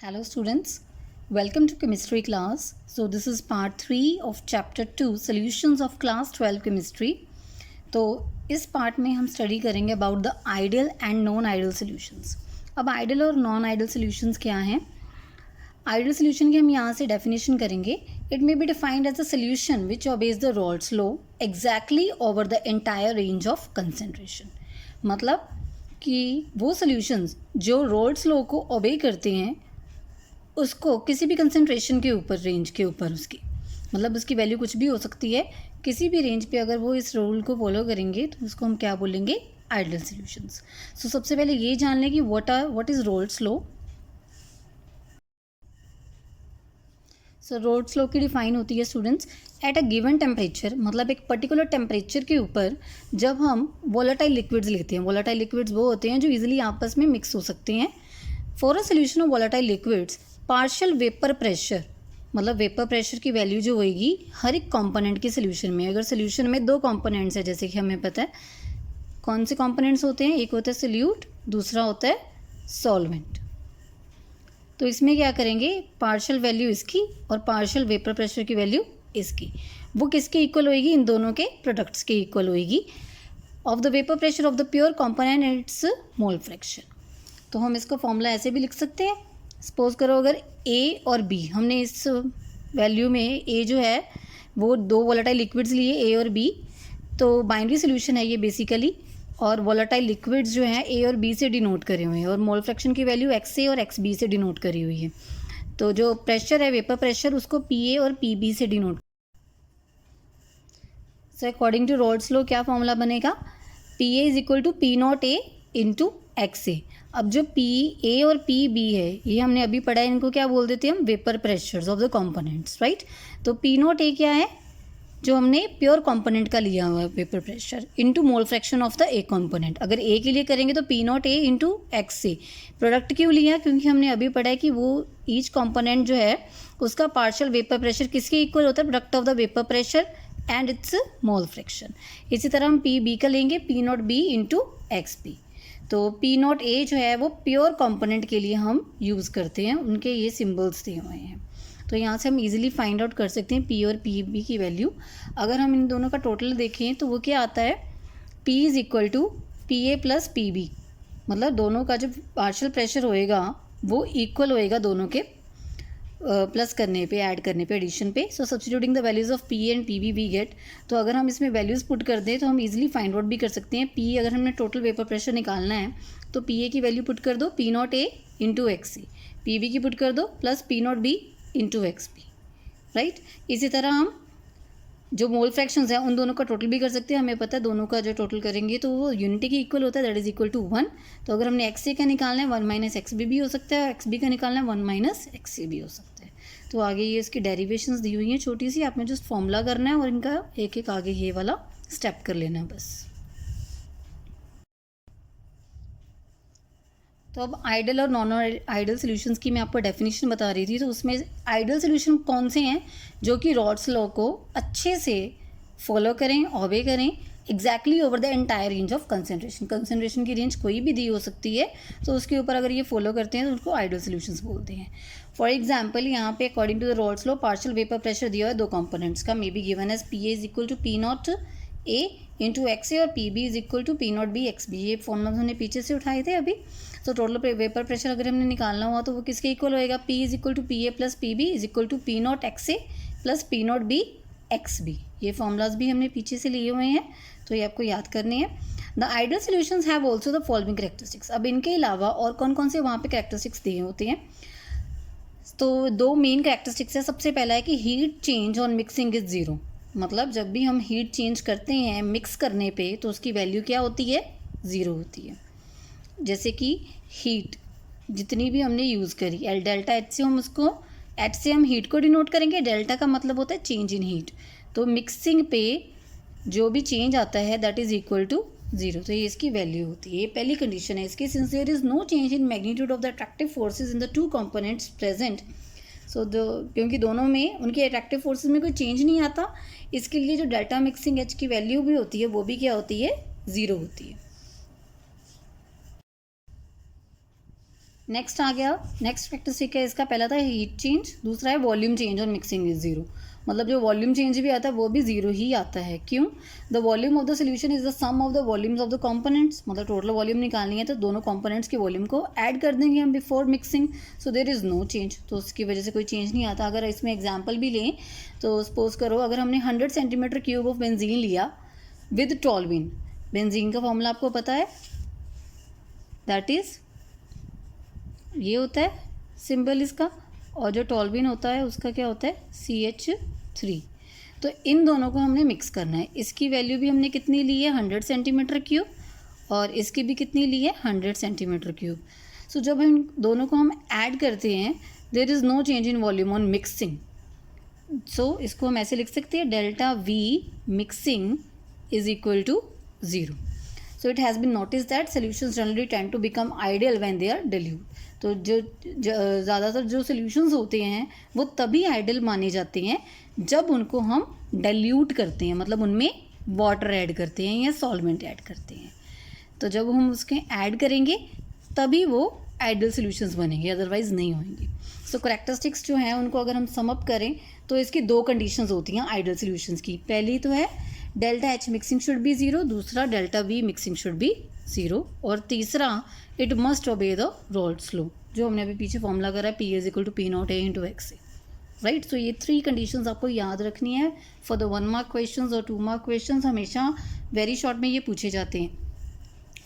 Hello students, welcome to chemistry class. So this is part 3 of chapter 2 solutions of class 12 chemistry. तो इस part में हम study करेंगे about the ideal and non ideal solutions. अब ideal और non ideal solutions क्या हैं? Ideal solution की हम यहाँ से डेफिनेशन करेंगे. It may be defined as a solution which obeys the Raoult's law exactly over the entire range of concentration. मतलब कि वो सॉल्यूशंस जो रॉल्स लॉ को ओबे करते हैं उसको किसी भी कंसंट्रेशन के ऊपर, रेंज के ऊपर, उसकी मतलब उसकी वैल्यू कुछ भी हो सकती है, किसी भी रेंज पे अगर वो इस रूल को फॉलो करेंगे तो उसको हम क्या बोलेंगे? Ideal solutions. सो सबसे पहले ये जान लें कि what is Rawls law. So Rawls law की डिफाइन होती है students, at a given temperature, मतलब एक पर्टिकुलर टेम्परेचर के ऊपर जब हम वोलेटाइल लिक्विड्स लेते हैं. वोलेटाइल लिक्विड्स वो होते हैं जो इजीली आपस में मिक्स हो सकते हैं. For a solution of volatile liquids partial vapour pressure, मतलब वेपर प्रेशर की वैल्यू जो होगी हर एक कंपोनेंट के सोल्यूशन में. अगर सोल्यूशन में दो कंपोनेंट्स है, जैसे कि हमें पता है कौन से कंपोनेंट्स होते हैं, एक होता है सोल्यूट, दूसरा होता है सॉल्वेंट. तो इसमें क्या करेंगे, पार्शियल वैल्यू इसकी और पार्शियल वेपर प्रेशर की वैल्यू इसकी, वो किसके इक्वल होएगी? इन दोनों के प्रोडक्ट्स के इक्वल होएगी. Of the vapour pressure of the pure component and its mole fraction. तो हम इसको फॉर्मूला ऐसे भी लिख सकते हैं. सपोज करो अगर ए और बी, हमने इस वैल्यू में ए जो है वो दो वोलेटाइल लिक्विड्स लिए, ए और बी, तो बाइनरी सोल्यूशन है ये बेसिकली. और वोलेटाइल लिक्विड्स जो हैं ए और बी से डिनोट करे हुए हैं और मोल फ्रैक्शन की वैल्यू एक्स ए और एक्स बी से डिनोट करी हुई है. तो जो प्रेशर है, वेपर प्रेशर, उसको पी ए और पी बी से denote. So according to Raoult's law क्या फॉर्मूला बनेगा? P A is equal to P naught A into x A. अब जो पी ए और पी बी है ये हमने अभी पढ़ा है, इनको क्या बोल देते हैं हम? Vapour pressures of the components, right. तो पी नॉट ए क्या है? जो हमने प्योर कंपोनेंट का लिया हुआ है vapour pressure, into mole fraction of the A component. अगर ए के लिए करेंगे तो P naught A into x a. Product क्यों लिया? क्योंकि हमने अभी पढ़ा है कि वो ईच कंपोनेंट जो है उसका पार्शियल वेपर प्रेशर किसके इक्वल होता है? Product of the vapour pressure and its mole fraction. इसी तरह हम पी बी का लेंगे, P naught B into X B. तो पी नॉट ए जो है वो प्योर कंपोनेंट के लिए हम यूज़ करते हैं, उनके ये सिंबल्स दिए हुए हैं. तो यहाँ से हम इजीली फाइंड आउट कर सकते हैं पी और पी बी की वैल्यू. अगर हम इन दोनों का टोटल देखें तो वो क्या आता है? P is equal to P A plus P B, मतलब दोनों का जो पार्शियल प्रेशर होएगा वो इक्वल होएगा दोनों के प्लस करने पे, ऐड करने पे, एडिशन पे. So substituting the values of P and P B we get. तो अगर हम इसमें वैल्यूज़ पुट कर दें तो हम इजीली फाइंड आउट भी कर सकते हैं. पी, अगर हमने टोटल वेपर प्रेशर निकालना है तो पी ए की वैल्यू पुट कर दो P naught A into X C, P B की पुट कर दो plus P naught B into X B, right. इसी तरह हम जो मोल फ्रैक्शंस हैं उन दोनों का टोटल भी कर सकते हैं. हमें पता है दोनों का जो टोटल करेंगे तो वो यूनिटी के इक्वल होता है, दैट इज इक्वल टू 1. तो अगर हमने एक्स ए का निकालना है 1 माइनस एक्स बी भी हो सकता है, एक्स बी का निकालना है 1 माइनस एक्स सी भी हो सकता है. तो आगे ये इसकी डेरिवेशंस दी हुई हैं छोटी सी, आपने जस्ट फॉर्मूला करना है और इनका एक एक आगे ये वाला स्टेप कर लेना है बस. तो अब आइडियल और नॉन आइडियल सॉल्यूशंस की मैं आपको डेफिनेशन बता रही थी. तो उसमें आइडियल सॉल्यूशन कौन से हैं? जो कि रॉल्स लॉ को अच्छे से फॉलो करें, ऑबे करें, exactly over the entire range of concentration. Concentration की रेंज कोई भी दी हो सकती है, तो उसके ऊपर अगर ये फॉलो करते हैं तो उसको आइडियल सॉल्यूशंस बोलते हैं. फॉर एग्जाम्पल यहाँ पे according to the Raoult's law partial vapour pressure दिया है दो कंपोनेंट्स का, may be given as P A is equal to P naught A into x A और P B is equal to P naught B X B. ये formula हमने पीछे से उठाए थे अभी. तो टोटल वेपर प्रेशर अगर हमने निकालना हुआ तो वो किसके इक्वल होएगा? P is equal to P A plus P B is equal to P naught X A plus P naught B X B. ये फॉर्मूलाज भी हमने पीछे से लिए हुए हैं, तो ये आपको याद करने हैं. The ideal solutions have also the following characteristics. अब इनके अलावा और कौन कौन से वहाँ पे कैरेक्टरिस्टिक्स दिए होते हैं? तो दो मेन कैरेक्टरिस्टिक्स है. सबसे पहला है कि heat change on mixing is zero. मतलब जब भी हम हीट चेंज करते हैं मिक्स करने पे तो उसकी वैल्यू क्या होती है? ज़ीरो होती है. जैसे कि हीट जितनी भी हमने यूज़ करी, एल डेल्टा एच से हम उसको, एच से हम हीट को डिनोट करेंगे, डेल्टा का मतलब होता है चेंज इन हीट. तो मिक्सिंग पे जो भी चेंज आता है that is equal to zero. तो ये इसकी वैल्यू होती है. ये पहली कंडीशन है इसकी. Since there is no change in magnitude of the attractive forces in the two components present. So क्योंकि दोनों में उनके अट्रैक्टिव फोर्सेज में कोई चेंज नहीं आता, इसके लिए जो डेल्टा मिक्सिंग एच की वैल्यू भी होती है वो भी क्या होती है? ज़ीरो होती है. नेक्स्ट आ गया, नेक्स्ट कैरेक्टरिस्टिक है इसका, पहला था हीट चेंज, दूसरा है वॉल्यूम चेंज और मिक्सिंग इज जीरो। मतलब जो वॉल्यूम चेंज भी आता है वो भी जीरो ही आता है। क्यों? The volume of the solution is the sum of the volumes of the components. मतलब टोटल वॉल्यूम निकालनी है तो दोनों कंपोनेंट्स के वॉल्यूम को ऐड कर देंगे हम before mixing, so there is no change. तो उसकी वजह से कोई चेंज नहीं आता। अगर इसमें एग्जाम्पल भी लें तो सपोज करो अगर हमने 100 सेंटीमीटर क्यूब ऑफ बेंजीन लिया विद टॉल्यूइन, बेंजीन का फॉर्मूला आपको पता है, दैट इज़ ये होता है सिंबल इसका, और जो टॉल्यूइन होता है उसका क्या होता है CH3। तो इन दोनों को हमने मिक्स करना है। इसकी वैल्यू भी हमने कितनी ली है 100 सेंटीमीटर क्यूब, और इसकी भी कितनी ली है 100 सेंटीमीटर क्यूब। सो जब हम दोनों को हम ऐड करते हैं there is no change in volume on mixing. So इसको हम ऐसे लिख सकते हैं delta V mixing is equal to zero. So it has been notice that solutions generally tend to become ideal when they are dilute. तो जो ज़्यादातर जो सोल्यूशंस होते हैं वो तभी आइडियल माने जाते हैं जब उनको हम डाइल्यूट करते हैं, मतलब उनमें वाटर ऐड करते हैं या सॉल्वेंट ऐड करते हैं। तो जब हम उसके ऐड करेंगे तभी वो आइडियल सोल्यूशंस बनेंगे, अदरवाइज नहीं होंगे। सो करैक्टरिस्टिक्स जो हैं उनको अगर हम सम अप करें तो इसकी दो कंडीशंस होती हैं आइडियल सोल्यूशंस की। पहली तो है delta H mixing should be zero, दूसरा delta V mixing should be zero, और तीसरा it must obey the Raoult's law, जो हमने अभी पीछे फॉर्मूला करा है P is equal to P0 A into x A, right. So ये 3 कंडीशंस आपको याद रखनी है फॉर द 1 मार्क क्वेश्चंस और 2 मार्क क्वेश्चंस हमेशा वेरी शॉर्ट में ये पूछे जाते हैं।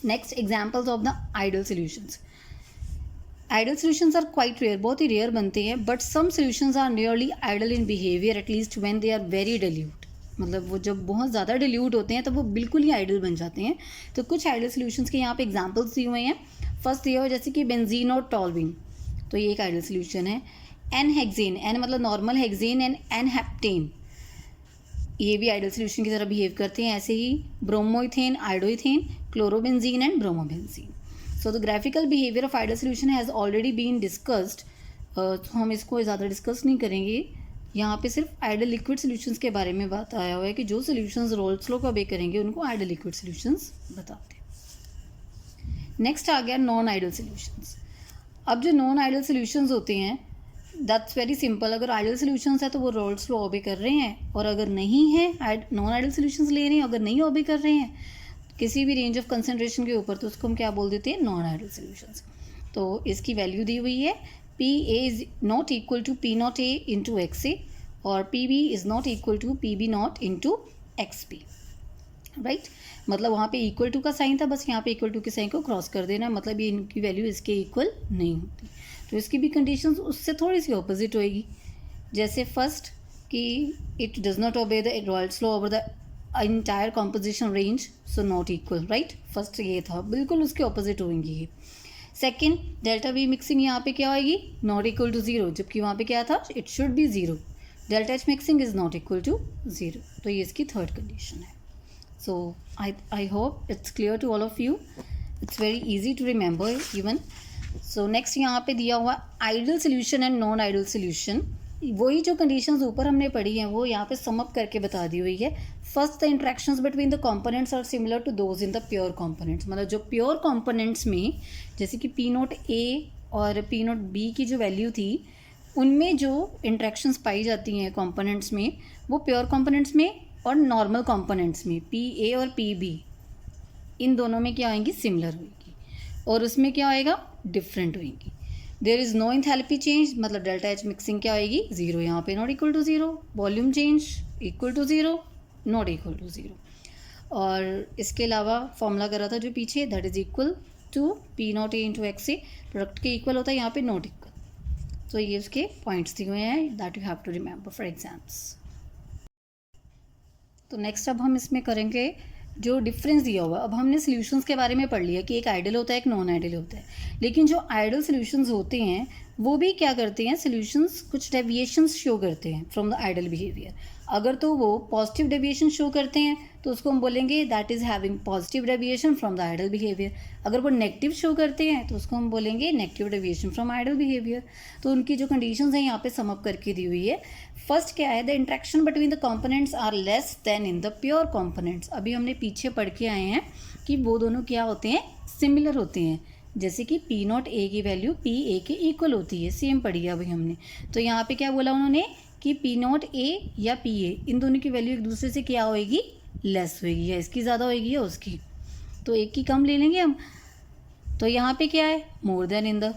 Next examples of the ideal solutions. Ideal solutions are quite rare, बहुत ही रेयर बनते हैं, but some solutions are nearly ideal in behaviour at least when they are very dilute. मतलब वो जब बहुत ज़्यादा डिल्यूट होते हैं तो वो बिल्कुल ही आइडियल बन जाते हैं। तो कुछ आइडियल सोल्यूशंस के यहाँ पे एग्जाम्पल्स दिए हुए हैं। फर्स्ट दिया हुआ जैसे कि बेंजीन और टॉल्यूइन, तो ये एक आइडियल सोल्यूशन है। एन हेक्सेन, एन मतलब normal hexane, and N heptane, ये भी आइडियल सोल्यूशन की तरह बिहेव करते हैं। ऐसे ही bromoethane, iodoethane, chlorobenzene and bromobenzene. So the graphical behaviour of ideal solution has already been discussed, तो हम इसको ज़्यादा डिस्कस नहीं करेंगे। यहाँ पे सिर्फ आइडियल लिक्विड सोल्यूशंस के बारे में बात आया हुआ है कि जो सोल्यूशंस रोल्स लॉ को ओबे करेंगे उनको आइडियल लिक्विड सोल्यूशंस बताते हैं। नेक्स्ट आ गया नॉन आइडियल सोल्यूशंस। अब जो नॉन आइडियल सोल्यूशंस होते हैं दैट्स वेरी सिंपल। अगर आइडियल सोल्यूशंस है तो वो रोल्स लॉ ओबे कर रहे हैं, और अगर नहीं है नॉन आइडियल सोल्यूशंस ले रहे हैं, अगर नहीं ओबे कर रहे हैं किसी भी रेंज ऑफ कंसनट्रेशन के ऊपर, तो उसको हम क्या बोल देते हैं नॉन आइडियल सोल्यूशंस। तो इसकी वैल्यू दी हुई है PA is not equal to P0 A into x A, और PB is not equal to PB naught into XP, right. मतलब वहाँ पे इक्वल टू का साइन था, बस यहाँ पे इक्वल टू के साइन को क्रॉस कर देना, मतलब ये इनकी वैल्यू इसके इक्वल नहीं होती। तो इसकी भी कंडीशंस उससे थोड़ी सी ऑपोजिट होएगी। जैसे फर्स्ट कि it does not obey the Raoult's law over the entire composition range, so not equal, right. First ये था, बिल्कुल उसके ऑपोजिट होंगी ये। सेकेंड डेल्टा V मिक्सिंग यहाँ पे क्या होगी नॉट इक्वल टू ज़ीरो, जबकि वहाँ पे क्या था it should be zero. Delta H mixing is not equal to zero, तो ये इसकी थर्ड कंडीशन है। So I hope it's clear to all of you, it's very easy to remember even. So next यहाँ पे दिया हुआ ideal solution and non ideal solution. वही जो कंडीशंस ऊपर हमने पढ़ी हैं वो यहाँ पे सम अप करके बता दी हुई है। First the interactions between the components are similar to those in the pure components. मतलब जो प्योर कंपोनेंट्स में जैसे कि P0 A और P0 B की जो वैल्यू थी उनमें जो इंट्रैक्शंस पाई जाती हैं कंपोनेंट्स में वो प्योर कंपोनेंट्स में और नॉर्मल कंपोनेंट्स में PA और PB इन दोनों में क्या आएंगी सिमिलर होगी, और उसमें क्या आएगा डिफरेंट होएंगी। There is no enthalpy change, मतलब डेल्टा H मिक्सिंग क्या आएगी ज़ीरो, यहाँ पे not equal to zero. Volume change equal to zero, not equal to zero. और इसके अलावा फॉर्मूला करा था जो पीछे that is equal to P0 A into x a, product के इक्वल होता है, यहाँ पे नॉट इक्वल। तो ये उसके पॉइंट्स दिए हुए हैं that you have to remember for exams. तो नेक्स्ट अब हम इसमें करेंगे जो डिफरेंस दिया हुआ। अब हमने सॉल्यूशंस के बारे में पढ़ लिया कि एक आइडियल होता है एक नॉन आइडियल होता है, लेकिन जो आइडियल सॉल्यूशंस होते हैं वो भी क्या करते हैं सॉल्यूशंस कुछ डेविएशंस शो करते हैं फ्रॉम द आइडियल बिहेवियर। अगर तो वो पॉजिटिव डेविएशन शो करते हैं तो उसको हम बोलेंगे that is having positive deviation from the ideal behaviour. अगर वो नेगेटिव शो करते हैं तो उसको हम बोलेंगे negative deviation from ideal behaviour. तो उनकी जो कंडीशंस हैं यहाँ पे सम अप करके दी हुई है। फर्स्ट क्या है the interaction between the components are less than in the pure components. अभी हमने पीछे पढ़ के आए हैं कि वो दोनों क्या होते हैं सिमिलर होते हैं, जैसे कि पी नॉट ए की वैल्यू पी ए के इक्वल होती है, सेम पढ़ी है अभी हमने। तो यहाँ पे क्या बोला उन्होंने कि पी नॉट ए या पी ए इन दोनों की वैल्यू एक दूसरे से क्या होएगी, लेस होएगी, या इसकी ज़्यादा होएगी या उसकी, तो एक की कम ले लेंगे हम। तो यहाँ पे क्या है, मोर देन इन द,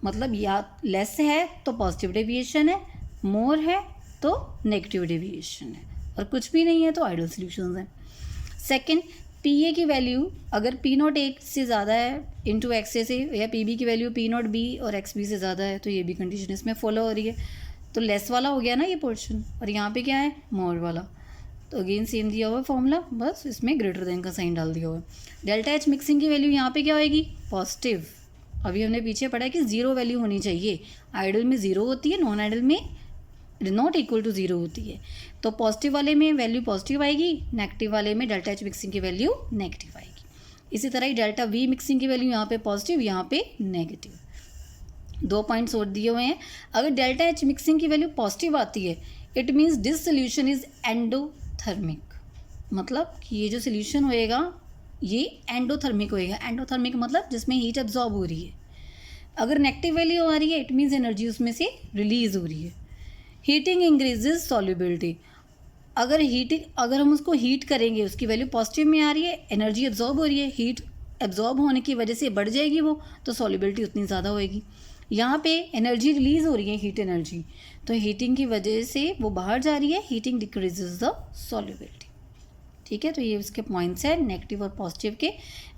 मतलब या लेस है तो पॉजिटिव डेविएशन है, मोर है तो नेगेटिव डेविएशन है, और कुछ भी नहीं है तो आइडियल सॉल्यूशंस हैं। सेकंड, पी ए की वैल्यू अगर पी नॉट ए से ज़्यादा है इंटू एक्स ए से, या पी बी की वैल्यू पी नॉट बी और एक्स बी से ज़्यादा है, तो ये भी कंडीशन इसमें फॉलो हो रही है। तो लेस वाला हो गया ना ये पोर्शन, और यहाँ पे क्या है, मोर वाला। तो अगेन सेम दिया हुआ है फॉर्मूला, बस इसमें ग्रेटर देन का साइन डाल दिया हुआ है। डेल्टा एच मिक्सिंग की वैल्यू यहाँ पे क्या होएगी, पॉजिटिव। अभी हमने पीछे पढ़ा है कि जीरो वैल्यू होनी चाहिए, आइडियल में जीरो होती है, नॉन आइडियल में नॉट इक्वल टू जीरो होती है। तो पॉजिटिव वाले में वैल्यू पॉजिटिव आएगी, नेगेटिव वाले में डेल्टा एच मिक्सिंग की वैल्यू नेगेटिव आएगी। इसी तरह ही डेल्टा वी मिक्सिंग की वैल्यू यहाँ पे पॉजिटिव, यहाँ पे नेगेटिव। 2 पॉइंट्स और दिए हुए हैं। अगर डेल्टा एच मिक्सिंग की वैल्यू पॉजिटिव आती है, it means this solution is endothermic, मतलब कि ये जो सोल्यूशन होएगा ये एंडोथर्मिक होएगा। एंडोथर्मिक मतलब जिसमें हीट एब्जॉर्ब हो रही है। अगर नेगेटिव वैल्यू आ रही है, इट मीन्स एनर्जी उसमें से रिलीज हो रही है। हीटिंग इंक्रीजेज सॉल्युबिलिटी, अगर हम उसको हीट करेंगे, उसकी वैल्यू पॉजिटिव में आ रही है, एनर्जी एब्जॉर्ब हो रही है, हीट एब्जॉर्ब होने की वजह से बढ़ जाएगी वो, तो सॉल्युबिलिटी उतनी ज़्यादा होएगी। यहाँ पे एनर्जी रिलीज हो रही है, हीट एनर्जी, तो हीटिंग की वजह से वो बाहर जा रही है, हीटिंग डिक्रीजेज द सॉल्युबिलिटी। ठीक है, तो ये उसके पॉइंट्स है नेगेटिव और पॉजिटिव के,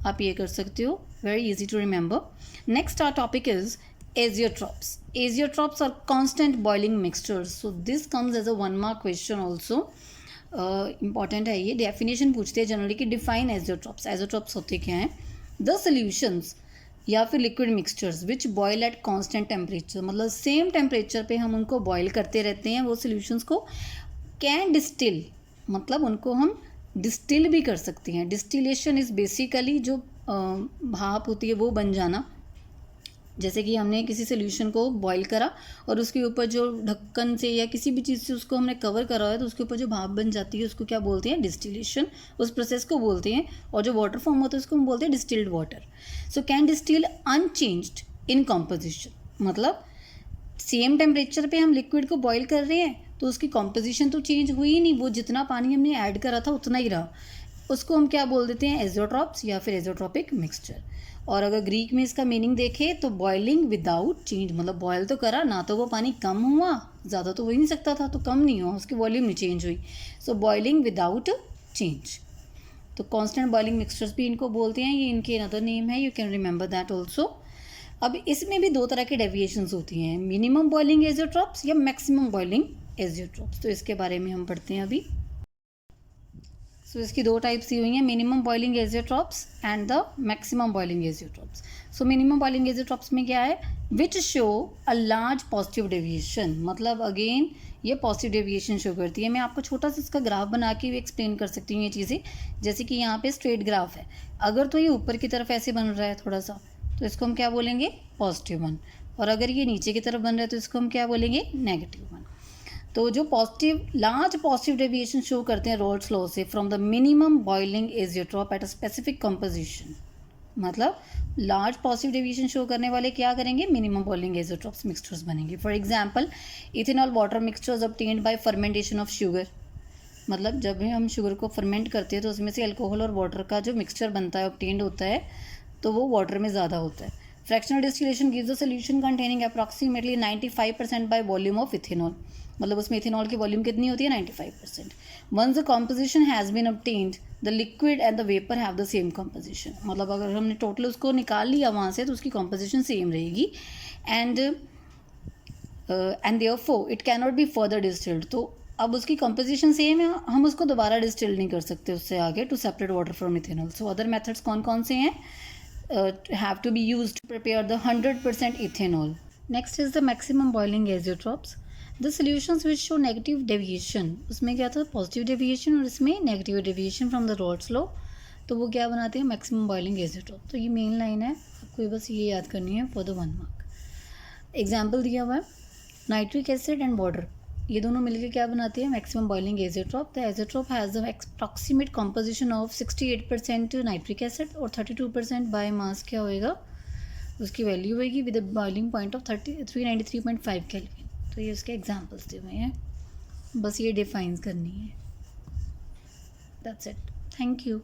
आप ये कर सकते हो, very easy to remember. Next our topic is azeotrophs. Azeotrophs are constant boiling mixtures. So this comes as a 1 mark question also. Important है ये, डेफिनेशन पूछते हैं जनरली कि डिफाइन एजियोट्रॉप्स। एजियोट्रॉप्स होते क्या हैं, द सॉल्यूशंस या फिर liquid mixtures which boil at constant temperature, मतलब सेम टेम्परेचर पे हम उनको बॉयल करते रहते हैं वो सॉल्यूशंस को। कैन डिस्टिल, मतलब उनको हम डिस्टिल भी कर सकते हैं। डिस्टिलेशन इज़ बेसिकली जो भाप होती है वो बन जाना। जैसे कि हमने किसी सोल्यूशन को बॉईल करा और उसके ऊपर जो ढक्कन से या किसी भी चीज़ से उसको हमने कवर करा है, तो उसके ऊपर जो भाप बन जाती है उसको क्या बोलते हैं, डिस्टिलेशन, उस प्रोसेस को बोलते हैं। और जो वाटर फॉर्म होता है उसको हम बोलते हैं distilled water. So can distil unchanged in composition, मतलब सेम टेम्परेचर पे हम लिक्विड को बॉईल कर रहे हैं तो उसकी कॉम्पोजिशन तो चेंज हुई ही नहीं, वो जितना पानी हमने ऐड करा था उतना ही रहा। उसको हम क्या बोल देते हैं, एजियोट्रॉप्स या फिर एजियोट्रॉपिक मिक्सचर। और अगर ग्रीक में इसका मीनिंग देखें तो बॉइलिंग विदाउट चेंज, मतलब बॉयल तो करा ना, तो वो पानी कम हुआ, ज़्यादा तो हो ही नहीं सकता था, तो कम नहीं हुआ, उसकी वॉल्यूम नहीं चेंज हुई। सो बॉइलिंग विदाउट चेंज। तो कांस्टेंट बॉइलिंग मिक्सचर्स भी इनको बोलते हैं, ये इनके अनदर नेम है, you can remember that also. अब इसमें भी 2 तरह के डेविएशंस होती हैं, मिनिमम बॉइलिंग एजियोट्रॉप्स या मैक्सिमम बॉइलिंग एजियोट्रॉप्स। तो इसके बारे में हम पढ़ते हैं अभी। सो इसकी 2 टाइप्स दी हुई हैं, minimum boiling azeotropes and the maximum boiling azeotropes. So minimum boiling azeotropes में क्या है, which show a large positive deviation, मतलब अगेन ये पॉजिटिव डेविएशन शो करती है। मैं आपको छोटा सा इसका ग्राफ बना के भी एक्सप्लेन कर सकती हूँ ये चीज़ें। जैसे कि यहाँ पे स्ट्रेट ग्राफ है, अगर तो ये ऊपर की तरफ ऐसे बन रहा है थोड़ा सा, तो इसको हम क्या बोलेंगे, पॉजिटिव 1। और अगर ये नीचे की तरफ बन रहा है तो इसको हम क्या बोलेंगे, नेगेटिव 1। तो जो लार्ज पॉजिटिव डेविएशन शो करते हैं रोल्स लॉ से, from the minimum boiling azeotrope at a specific composition, मतलब लार्ज पॉजिटिव डेविएशन शो करने वाले क्या करेंगे, मिनिमम बॉइलिंग एजियोट्रॉप्स मिक्सचर्स बनेंगे। For example ethanol water mixtures obtained by fermentation of sugar, मतलब जब भी हम शुगर को फर्मेंट करते हैं तो उसमें से अल्कोहल और वाटर का जो मिक्सचर बनता है, ऑब्टेन्ड होता है, तो वो वाटर में ज़्यादा होता है। Fractional distillation gives a solution containing approximately 95% by volume of ethanol, मतलब उसमें इथेनॉल की वॉल्यूम कितनी होती है, 95%। Once the composition has been obtained the liquid and the vapour have the same composition, मतलब अगर हमने टोटल उसको निकाल लिया वहाँ से तो उसकी कॉम्पोजिशन सेम रहेगी। And therefore it can not be further distilled, तो अब उसकी कंपोजिशन सेम है, हम उसको दोबारा डिस्टिल नहीं कर सकते उससे आगे to separate water from ethanol. So other methods कौन कौन से हैं, have to be used to prepare the 100% ethanol. Next is the maximum boiling azeotropes, the solutions which show negative deviation, उसमें क्या था, पॉजिटिव डेविएशन और इसमें negative deviation from the Raoult's law, तो वो क्या बनाते हैं, मैक्सिमम बॉइलिंग एजियोट्रॉप। तो ये मेन लाइन है, आपको बस ये याद करनी है फॉर द 1 मार्क। एग्जाम्पल दिया हुआ है, नाइट्रिक एसिड एंड वाटर, ये दोनों मिलकर क्या बनाती है, maximum boiling azeotrope. The azeotrope has the approximate composition of 68% nitric acid और 32% बाय मास क्या होएगा, उसकी वैल्यू होगी with boiling point of 393.5 kelvin. तो ये उसके एग्जांपल्स दिए हुए हैं, बस ये डिफाइन करनी है। That's it, thank you.